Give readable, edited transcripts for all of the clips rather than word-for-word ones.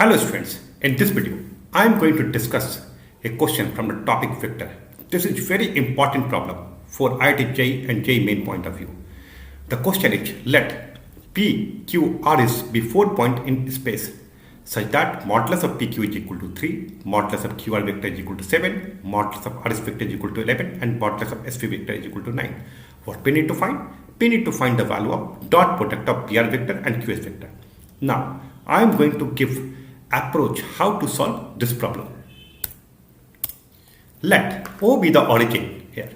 Hello students, in this video I am going to discuss a question from the topic vector. This is very important problem for IIT JEE and JEE Main point of view. The question is, let P, Q, R is be 4 point in space such that modulus of PQ is equal to 3, modulus of QR vector is equal to 7, modulus of RS vector is equal to 11 and modulus of SV vector is equal to 9. What we need to find? We need to find the value of dot product of PR vector and QS vector. Now I am going to give approach how to solve this problem. Let O be the origin here.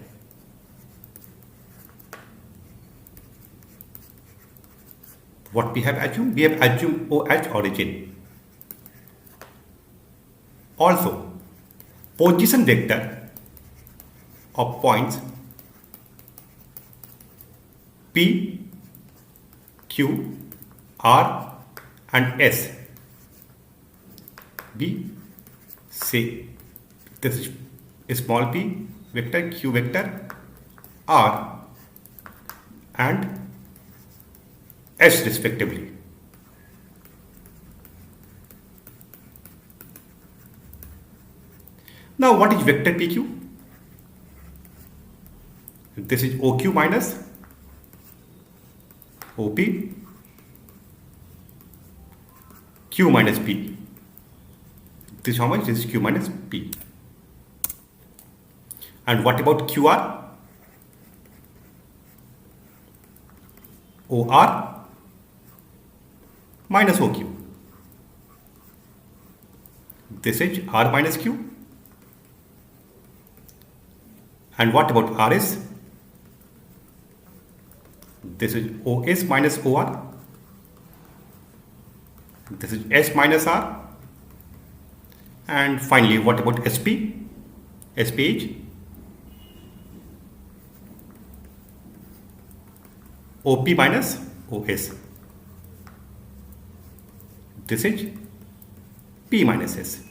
What we have assumed? We have assumed O as origin. Also, position vector of points P, Q, R and S. B, say this is small p vector, Q vector, R and S respectively. Now what is vector PQ? This is OQ minus OP, Q minus P. This is how much? This is Q minus P. And what about QR? OR minus OQ. This is R minus Q. And what about RS? This is OS minus OR. This is S minus R. And finally, what about SP? SP is OP minus OS. This is P minus S.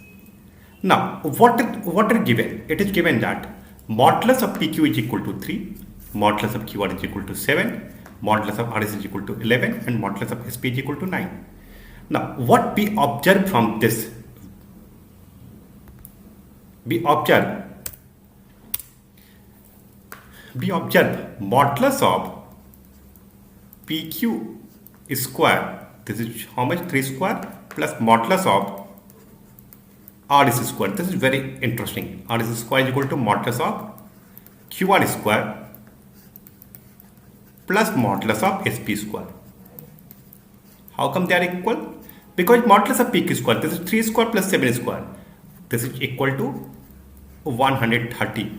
Now, what is given? It is given that modulus of PQ is equal to 3, modulus of QR is equal to 7, modulus of RS is equal to 11, and modulus of SP is equal to 9. Now, what we observe from this? We observe modulus of PQ square, this is how much? 3 square plus modulus of RS square. This is very interesting. RS square is equal to modulus of QR square plus modulus of SP square. How come they are equal? Because modulus of PQ square, this is 3 square plus 7 square. This is equal to 130.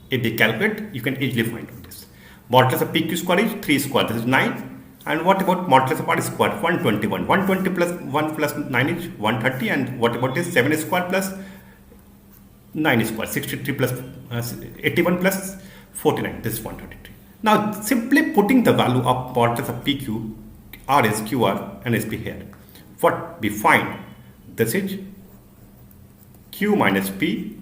If they calculate, you can easily find out this. Modulus of PQ square is 3 square, this is 9. And what about modulus of R square? 121. 120 plus 1 plus 9 is 130. And what about this? 7 square plus 9 square, 63 plus 81 plus 49. This is 133. Now, simply putting the value of modulus of PQ, RS, QR, and SP here. What we find? This is Q minus P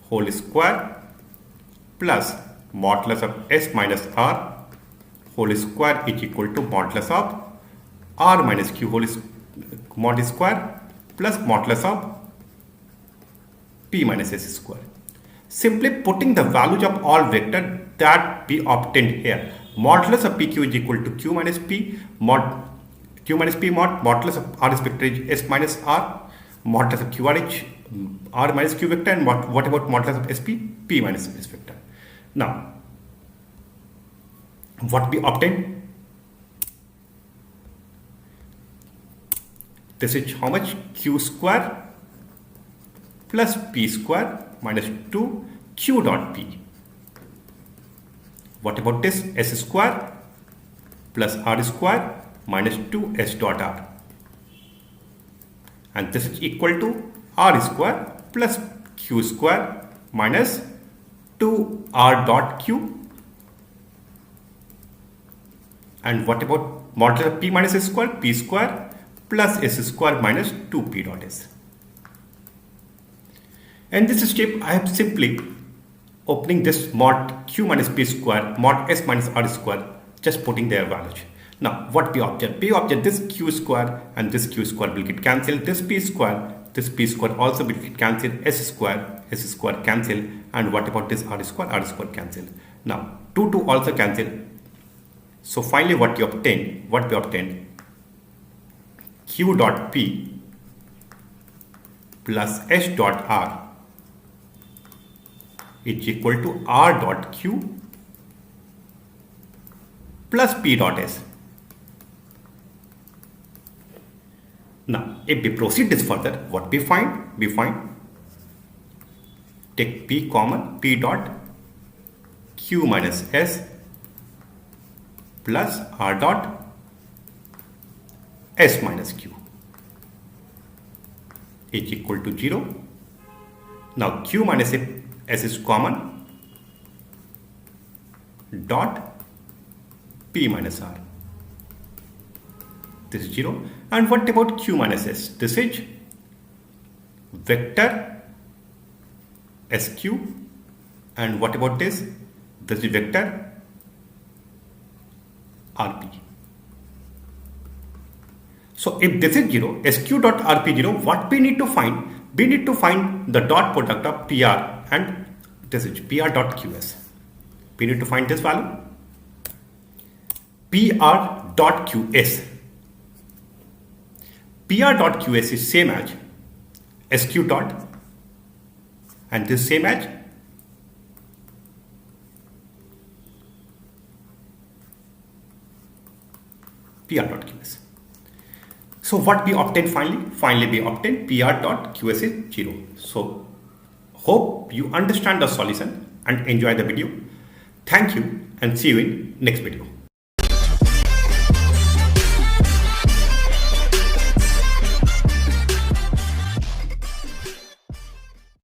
whole square plus modulus of S minus R whole square is equal to modulus of R minus Q whole mod square plus modulus of P minus S square. Simply putting the values of all vectors that we obtained here. Modulus of PQ is equal to Q minus P mod Q minus P mod modulus of RS vector is S minus R, modulus of QR is R minus Q vector, and what about modulus of SP? P minus S vector. Now, what we obtain? This is how much? Q square plus P square minus 2 Q dot P. What about this? S square plus R square minus 2 S dot R. And this is equal to R square plus Q square minus 2 R dot Q. And what about modulus of P minus S square? P square plus S square minus 2P dot S. In this step, I have simply opening this mod Q minus P square, mod S minus R square, just putting their values. Now, what P object? P object, this Q square and this Q square will get cancelled. This P square also will get cancelled. S square cancel. And what about this R square cancel. Now, 2 also cancel. So finally what we obtain? Q dot P plus S dot R is equal to R dot Q plus P dot S. Now, if we proceed this further, what we find? We find take P common, P dot Q minus S plus R dot S minus Q is equal to 0. Now, Q minus S is common, dot P minus R. This is 0. And what about Q minus S? This is vector SQ. And what about this? This is vector RP. So if this is 0, SQ dot RP 0, what we need to find? We need to find the dot product of PR and this is PR dot QS. We need to find this value. PR dot QS. PR dot QS is same as SQ dot and this same as PR dot QS. So what we obtain finally? Finally we obtain PR dot QS is 0. So hope you understand the solution and enjoy the video. Thank you and see you in next video.